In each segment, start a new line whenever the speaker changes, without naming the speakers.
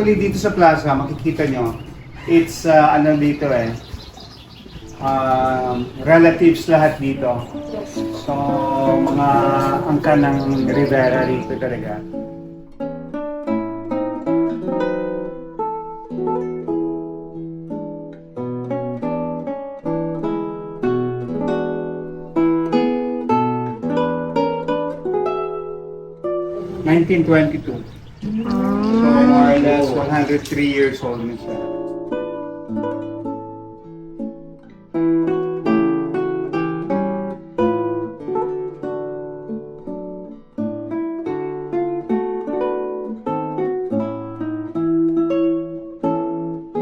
Actually, dito sa plaza, makikita nyo, it's, ano dito relatives lahat dito. So, mga angka ng Rivera rito talaga. (1922). So, more or less 103 years old na siya.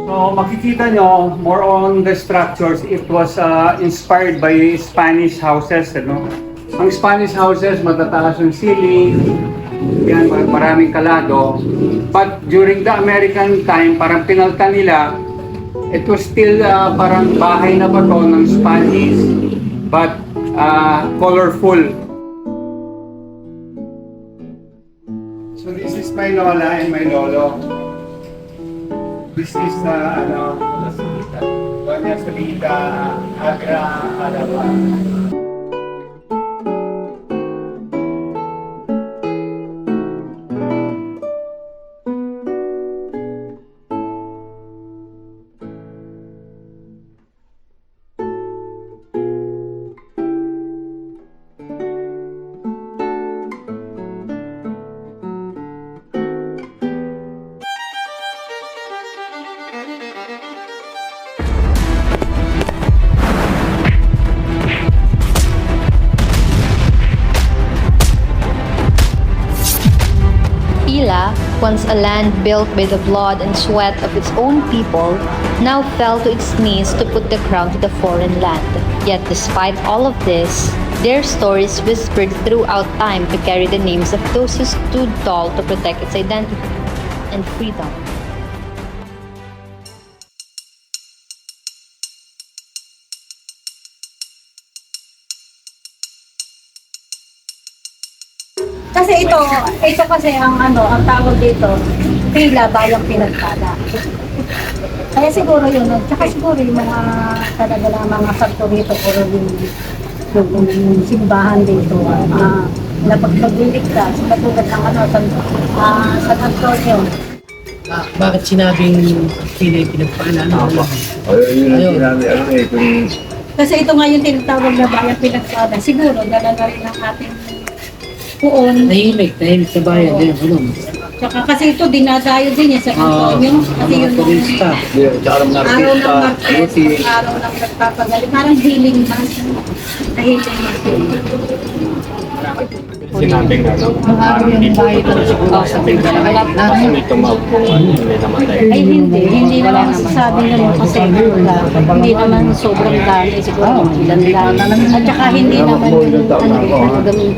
So, makikita nyo, more on the structures, it was inspired by Spanish houses, ano? Ang Spanish houses, matataas yung ceiling, yan, maraming kalado. But during the American time, parang pinalta nila, it was still parang bahay na pa to ng Spanish, but colorful. So this is my lola and my lolo. This is Doña Solita Agra Alaba.
Manila, once a land built by the blood and sweat of its own people, now fell to its knees to put the crown to the foreign land. Yet despite all of this, their stories whispered throughout time to carry the names of those who stood tall to protect its identity and freedom.
Kasi ito kasi ang ang tawag dito, pila bayang pinagpala. Kaya siguro yun, tsaka siguro yung mga talaga ng mga santo rito, puro yung simbahan dito, na pagpagliligtas, katulad ng San Antonio.
Bakit sinabing pila yung pinagpala?
Yun ang sinabi,
Kasi ito nga yung tinatawag na bayang pinagpala. Siguro, dala na rin ng ating puon.
Tahimik sa bayan din.
Tsaka kasi ito, dinadayo din yan sa Antonio. Kasi yun
turista.
araw ng Martes, araw ng nagpapagaling. Parang healing month. Na healing month yun.
sinabing
Araw yung bayan na sa pinagpala.
kasi may tumawag kung may namatay.
Ay hindi naman masasabi naman kasi hindi naman sobrang dami siguro ilan lang. At saka hindi naman yung ganun.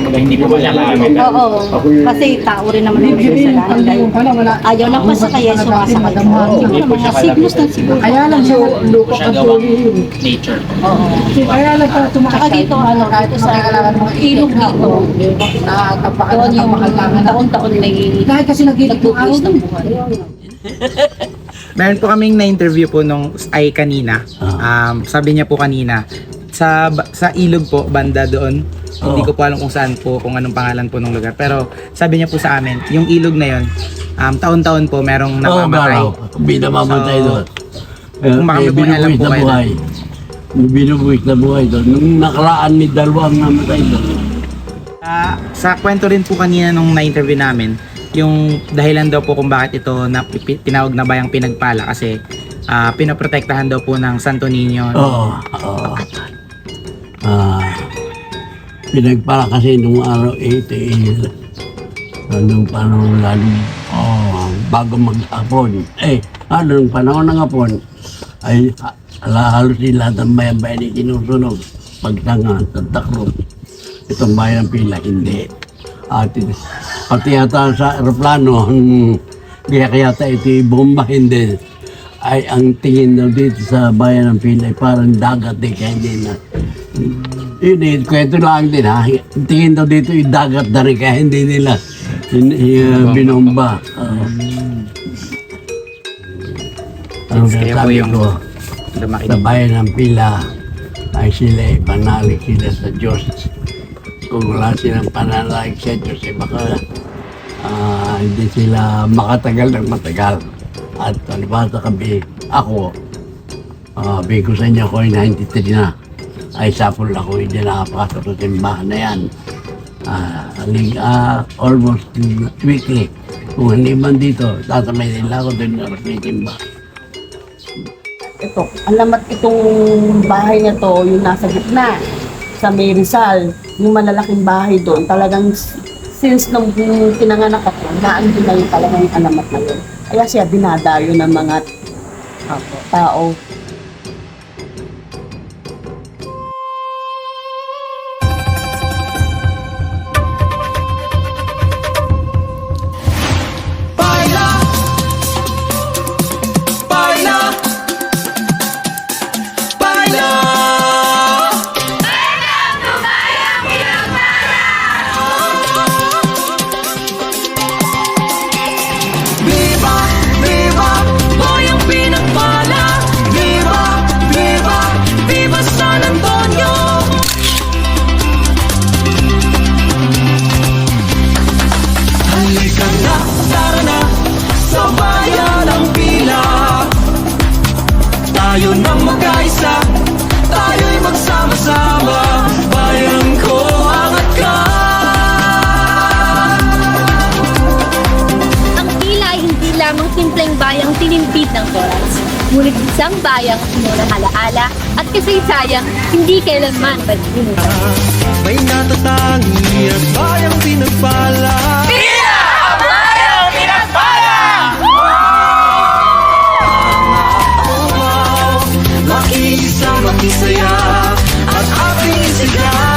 Hindi po ba siya namin?
Oo, kasi tao rin naman yung kasalanan dahil ayaw lang pa sa kaya sumasakay. Siguro mga siglos ng siguro.
Kaya lang siya lupa
Siya gawa nature.
Oo.
Kaya lang siya
Saka dito, dito sa ilog dito, doon yung taon-taon may
Dahil kasi
nagbubuhos ng buhay.
Meron po kaming na-interview po nung kanina. Sabi niya po kanina, sa ilog po, banda doon. Hindi ko po alam kung saan po, kung anong pangalan po ng lugar. Pero sabi niya po sa amin, yung ilog na yon, taon-taon po merong namamatay.
Binamamatay doon.
Kung baka may buhay alam po kayo doon.
Binubuwis na buhay doon. Nung nakaraan ni dalawang namatay doon.
Sa kwento rin po kanina nung na-interview namin, yung dahilan daw po kung bakit ito tinawag na bayang pinagpala kasi pinoprotektahan daw po ng Santo Niño.
Oo. Pinagpala kasi nung araw 80 nung panahon lalo bago mag-hapon. Nung panahon ng hapon ay halos lahat ng bayan-bayan ay sinusunog. Pagtanga, Takro. Itong bayan pila, hindi. Pati yata sa aeroplano, kaya yata ito bomba, hindi. Ay ang tingin daw dito sa bayan ng pila ay parang dagat kaya hindi na. Yun kwento lang din ha. Tingin daw dito yung dagat na rin kaya hindi nila binomba. Ang
Kayo po
sabi
yung
ko,
lumaki
sa bayan ng Pila ay sila panalig sila sa Diyos. Kung wala silang pananalig sa Diyos, baka hindi sila makatagal ng matagal. At palibasa kami, ako, bigo sa inyo ko ay 93 na. Ay sapol ako, hindi nakapasok sa simbahan na yan. Almost weekly. Kung hindi man dito, tatamay nila ako doon na simba.
Ito, alamat itong bahay na to, yung nasa gitna, sa May Rizal, yung malalaking bahay doon, talagang since nung pinanganak ako, naandun na yung talagang alamat na yun. Kaya siya dinadayo ng mga tao.
Tayo na magkaisa, tayo'y magsama-sama. Bayan ko, angat ka.
Ang Pila ay hindi lamang simpleng bayang tinimpid ng oras, ngunit isang bayang inunang alaala at kasaysayang hindi kailanman balilimutan.
May natatangi at bayang pinagpala. Pila! Ang bayang pinagpala! Makiisa, makisaya at ating isigaw.